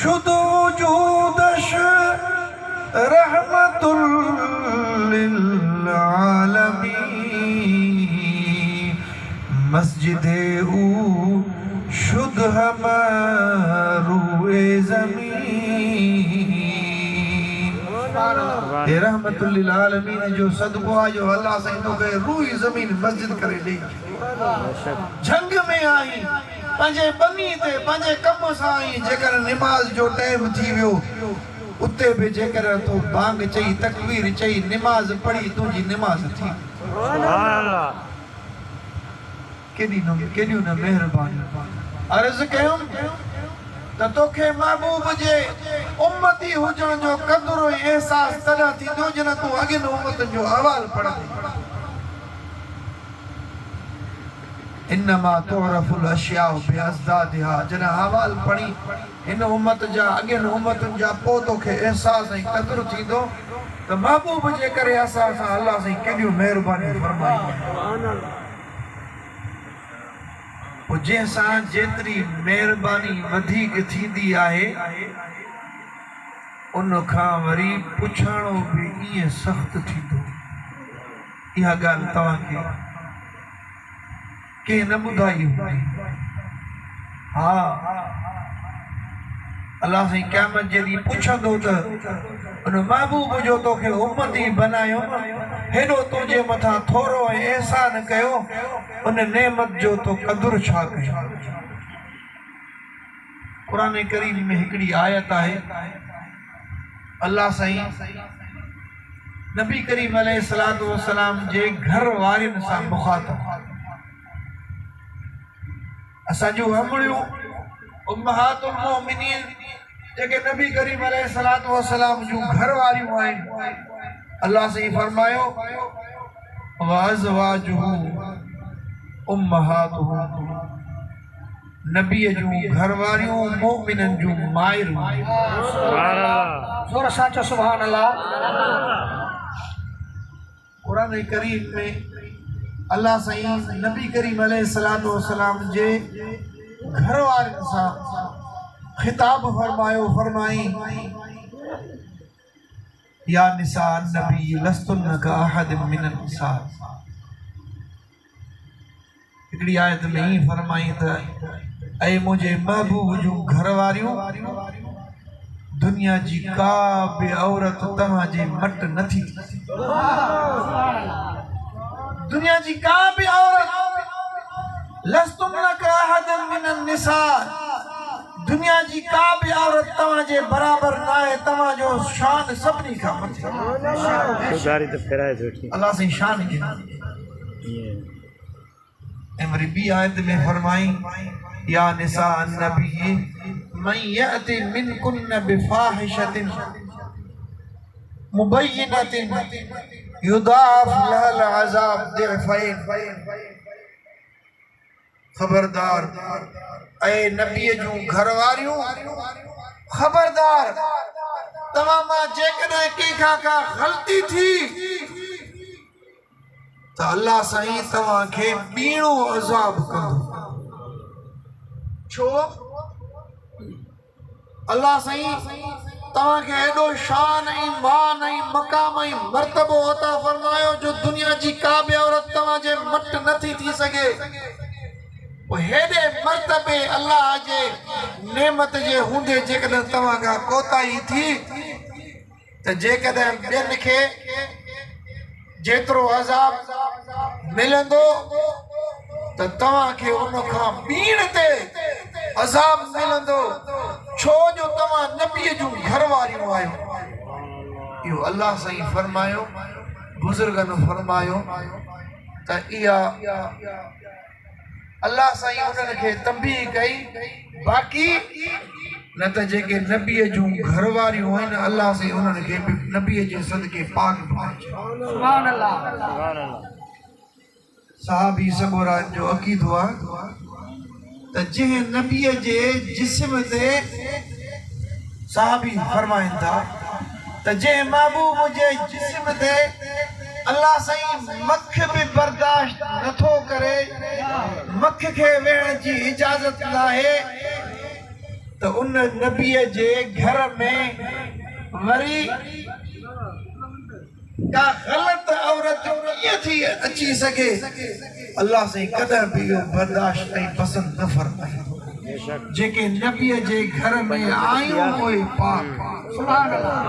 शुदो वजूदश रहमतुल लिल आलमीन मस्जिदे ऊ शुद्ध हमारूए ज़मीन ये रहमतुल लिल आलमीन जो सदको आयो अल्लाह से तो गए रूई ज़मीन मस्जिद करे ॾेई झंग में आई पंहिंजे बनी ते पंहिंजे कम सां आई जेकर निमाज़ जो टाइम थी वियो उते भी जेकर तो बांग चई तकबीर चई निमाज़ पढ़ी तुझी निमाज़ थी सुभान अल्लाह केॾियूं न मेहरबानी अर्ज़ कयूं त तोखे महबूब जे उम्मती हुजण जो क़दुर ऐं एहसास तॾहिं थींदो जॾहिं तूं अॻिनि उम्मतनि जो अहवाल पढ़ंदी इन्नमा तुअरफुल अशियाउ बिअज़दादिहा जॾहिं अहवाल पढ़ी इन उम्मत जा अॻिनि उम्मतनि जा पोइ तोखे एहसास ऐं क़दुर थींदो त महबूब जे करे असां सां अल्लाह साईं केॾियूं महिरबानी फरमाई पोइ जंहिंसां जेतिरी महिरबानी वधीक थींदी आहे उन खां वरी पुछाणो बि ईअं सख़्तु थींदो इहा ॻाल्हि तव्हांखे के न ॿुधाई हूंदी हा अल्लाह साईं क़यामत जे ॾींहुं पुछंदो त उन महबूब जो तोखे उम्मती बनायो हेॾो तुंहिंजे मथां थोरो ऐं एहसान कयो उन नेमत जो तो क़दुर छा कयो क़ुरान करीम में हिकिड़ी आयत आहे अल्लाह साईं नबी करीम अलैहिस्सलातु वस्सलाम जे घर वारियुनि सां मुख़ातब असां जूं अमड़ियूं उम्महातुल मोमिनीन जेके नबी करीम अलैहिस्सलातु वस्सलाम जूं घर वारियूं आहिनि अल्लाह साईं फरमायो व अज़वाजुहु उम्महातुहुम नबी जूं घर वारियूं मोमिनन जूं माइरूं सुभान अल्लाह जोर सां चओ सुभान अल्लाह क़ुरान करीम में अल्लाह साईं नबी करीम अलैहिस्सलातु वस्सलाम जे घर वारनि सां खिताब फरमायो फरमाई या निसा नबी लस्तुन्न का अहद मिनन निसा हिकिड़ी आयत में ही फरमाई त ऐं मुंहिंजे महबूब जूं घर वारियूं दुनिया जी का बि औरत तव्हांजे मट नथी दुनिया जी का भी औरत लस्तुन्न का अहद मिनन निसा दुनिया जी का भी औरत तव्हांजे बराबर न आहे तव्हांजो शान सभिनी खां मथे अल्लाह साईं शान खे ऐं वरी ॿी आयत में फरमाई या निसा नबी मन यअति मिनकुन्न बिफाहिशतिन मुबय्यिनतिन युदाफ लहल अज़ाब दिफ़ैन खबरदार ऐ नबी जूं घर वारियूं खबरदार तव्हां मां जेकॾहिं कंहिंखां का ग़लती थी त अल्लाह साईं तव्हांखे ॿीणो अज़ाब कंदो छो अल्लाह साईं तव्हांखे एॾो शान ऐं मान ऐं मक़ाम ऐं मर्तबो अता फरमायो जो दुनिया जी का बि औरत तव्हांजे मट नथी थी सघे हेॾे मर्तबे अल्लाह जे नेमत जे हूंदे जेकॾहिं तव्हां खां कोताही थी त जेकॾहिं ॿियनि खे जेतिरो अज़ाब मिलंदो त तव्हांखे उन खां ॿीण ते अज़ाब मिलंदो छो जो तव्हां नबीअ जूं घर वारियूं आहियो इहो अल्लाह साईं फरमायो बुज़ुर्गनि फरमायो त इहा अल्लाह साईं उन्हनि खे तंबीह कई बाक़ी न त जेके नबीअ जूं घर वारियूं आहिनि अल्लाह साईं उन्हनि खे नबीअ जे सदके पाक बणाइजो सुभान अल्लाह साहबी सबोरा जो अक़ीदो आहे त जंहिं नबीअ जे जिस्म ते साहबी फरमाइनि था त जंहिं महबूब जे जिस्म ते अल्लाह साईं मख भी बर्दाश्त नथो करे मख के वेण जी इजाजत नाहे त तो उन नबी जे घर में वरी का गलत औरत कीअं थी अची सके अल्लाह से कदर भी बर्दाश्त ऐं पसंद न फरमाए जेके नबी जे घर में आयूं हुए पाक सुभान अल्लाह।